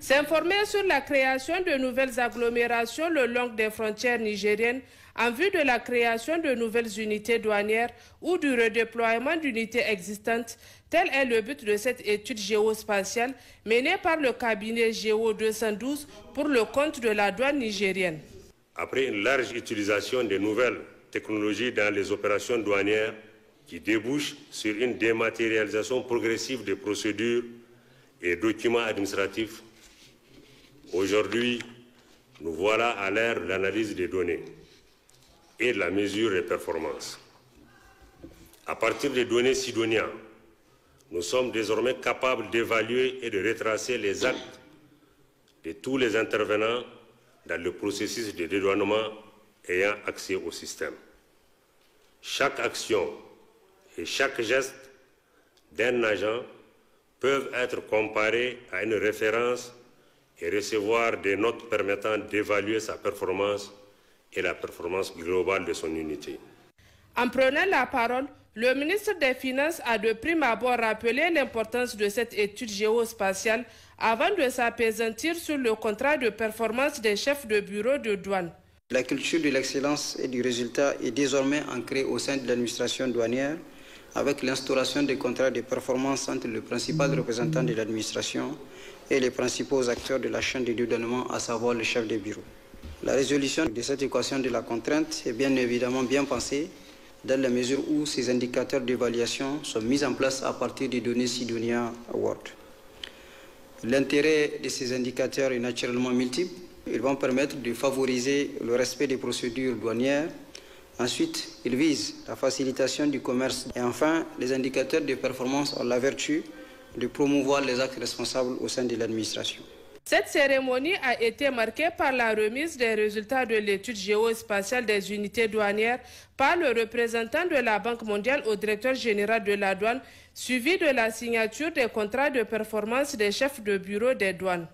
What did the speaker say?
S'informer sur la création de nouvelles agglomérations le long des frontières nigériennes en vue de la création de nouvelles unités douanières ou du redéploiement d'unités existantes, tel est le but de cette étude géospatiale menée par le cabinet Géo 212 pour le compte de la douane nigérienne. Après une large utilisation des nouvelles technologies dans les opérations douanières qui débouchent sur une dématérialisation progressive des procédures et documents administratifs, aujourd'hui, nous voilà à l'ère de l'analyse des données et de la mesure des performances. À partir des données sidoniennes, nous sommes désormais capables d'évaluer et de retracer les actes de tous les intervenants dans le processus de dédouanement ayant accès au système. Chaque action et chaque geste d'un agent peuvent être comparés à une référence et recevoir des notes permettant d'évaluer sa performance et la performance globale de son unité. En prenant la parole, le ministre des Finances a de prime abord rappelé l'importance de cette étude géospatiale avant de s'appesantir sur le contrat de performance des chefs de bureau de douane. La culture de l'excellence et du résultat est désormais ancrée au sein de l'administration douanière avec l'instauration des contrats de performance entre le principal représentant de l'administration et les principaux acteurs de la chaîne de dédouanement, à savoir le chef de bureau. La résolution de cette équation de la contrainte est bien évidemment bien pensée dans la mesure où ces indicateurs d'évaluation sont mis en place à partir des données Sidonia Award. L'intérêt de ces indicateurs est naturellement multiple. Ils vont permettre de favoriser le respect des procédures douanières. Ensuite, ils visent la facilitation du commerce. Et enfin, les indicateurs de performance ont la vertu de promouvoir les actes responsables au sein de l'administration. Cette cérémonie a été marquée par la remise des résultats de l'étude géospatiale des unités douanières par le représentant de la Banque mondiale au directeur général de la douane, suivi de la signature des contrats de performance des chefs de bureau des douanes.